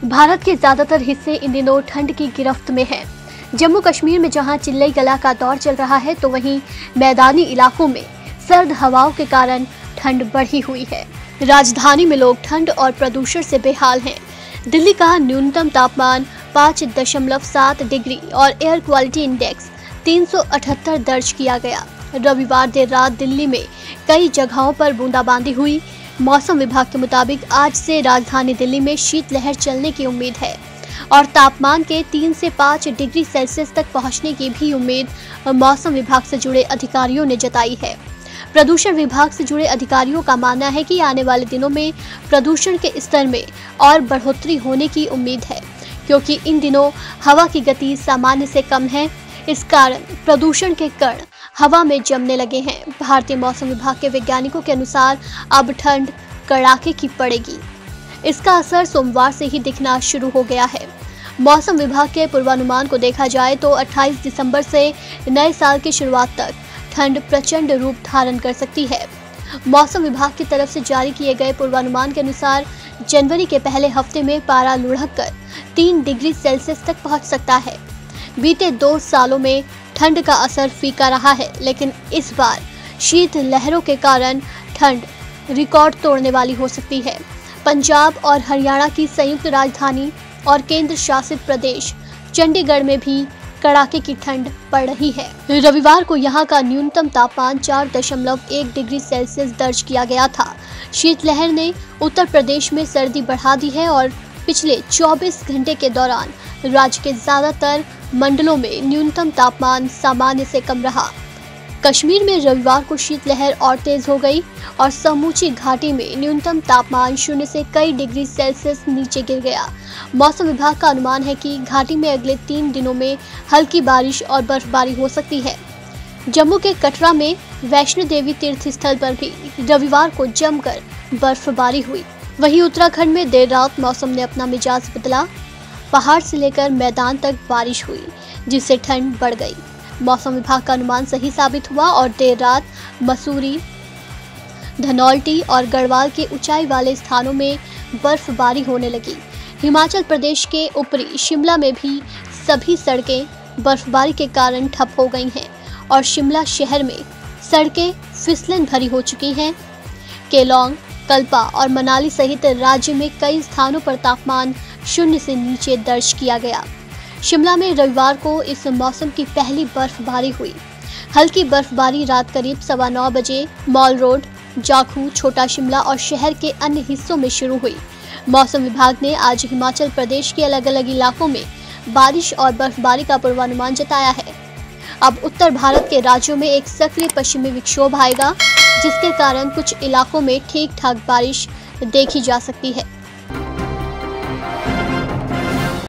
भारत के ज्यादातर हिस्से इन दिनों ठंड की गिरफ्त में हैं। जम्मू कश्मीर में जहां चिल्लई गला का दौर चल रहा है, तो वहीं मैदानी इलाकों में सर्द हवाओं के कारण ठंड बढ़ी हुई है। राजधानी में लोग ठंड और प्रदूषण से बेहाल हैं। दिल्ली का न्यूनतम तापमान 5.7 डिग्री और एयर क्वालिटी इंडेक्स 378 दर्ज किया गया। रविवार देर रात दिल्ली में कई जगहों पर बूंदाबांदी हुई। मौसम विभाग के मुताबिक आज से राजधानी दिल्ली में शीतलहर चलने की उम्मीद है और तापमान के 3 से 5 डिग्री सेल्सियस तक पहुंचने की भी उम्मीद मौसम विभाग से जुड़े अधिकारियों ने जताई है। प्रदूषण विभाग से जुड़े अधिकारियों का मानना है कि आने वाले दिनों में प्रदूषण के स्तर में और बढ़ोतरी होने की उम्मीद है, क्योंकि इन दिनों हवा की गति सामान्य से कम है। इस कारण प्रदूषण के कण हवा में जमने लगे हैं। भारतीय मौसम विभाग के वैज्ञानिकों के अनुसार अब ठंड कड़ाके की पड़ेगी। इसका असर सोमवार से ही दिखना शुरू हो गया है। मौसम विभाग के पूर्वानुमान को देखा जाए तो 28 दिसंबर से नए साल की शुरुआत तक ठंड प्रचंड रूप धारण कर सकती है। मौसम विभाग की तरफ से जारी किए गए पूर्वानुमान के अनुसार जनवरी के पहले हफ्ते में पारा लुढ़ककर 3 डिग्री सेल्सियस तक पहुंच सकता है। बीते 2 सालों में ठंड का असर फीका रहा है, लेकिन इस बार शीत लहरों के कारण ठंड रिकॉर्ड तोड़ने वाली हो सकती है। पंजाब और हरियाणा की संयुक्त राजधानी और केंद्र शासित प्रदेश चंडीगढ़ में भी कड़ाके की ठंड पड़ रही है। रविवार को यहां का न्यूनतम तापमान 4.1 डिग्री सेल्सियस दर्ज किया गया था। शीतलहर ने उत्तर प्रदेश में सर्दी बढ़ा दी है और पिछले 24 घंटे के दौरान राज्य के ज्यादातर मंडलों में न्यूनतम तापमान सामान्य से कम रहा। कश्मीर में रविवार को शीतलहर और तेज हो गई और समूची घाटी में न्यूनतम तापमान 0 से कई डिग्री सेल्सियस नीचे गिर गया। मौसम विभाग का अनुमान है कि घाटी में अगले 3 दिनों में हल्की बारिश और बर्फबारी हो सकती है। जम्मू के कटरा में वैष्णो देवी तीर्थ स्थल पर भी रविवार को जमकर बर्फबारी हुई। वहीं उत्तराखंड में देर रात मौसम ने अपना मिजाज बदला। पहाड़ से लेकर मैदान तक बारिश हुई, जिससे ठंड बढ़ गई। मौसम विभाग का अनुमान सही साबित हुआ और देर रात मसूरी, धनौल्टी और गढ़वाल के ऊंचाई वाले स्थानों में बर्फबारी होने लगी। हिमाचल प्रदेश के ऊपरी शिमला में भी सभी सड़कें बर्फबारी के कारण ठप हो गई हैं और शिमला शहर में सड़कें फिसलन भरी हो चुकी हैं। केलोंग, कल्पा और मनाली सहित राज्य में कई स्थानों पर तापमान 0 से नीचे दर्ज किया गया। शिमला में रविवार को इस मौसम की पहली बर्फबारी हुई। हल्की बर्फबारी रात करीब 9:15 बजे मॉल रोड, जाखू, छोटा शिमला और शहर के अन्य हिस्सों में शुरू हुई। मौसम विभाग ने आज हिमाचल प्रदेश के अलग अलग इलाकों में बारिश और बर्फबारी का पूर्वानुमान जताया है। अब उत्तर भारत के राज्यों में एक सक्रिय पश्चिमी विक्षोभ आएगा, जिसके कारण कुछ इलाकों में ठीक ठाक बारिश देखी जा सकती है।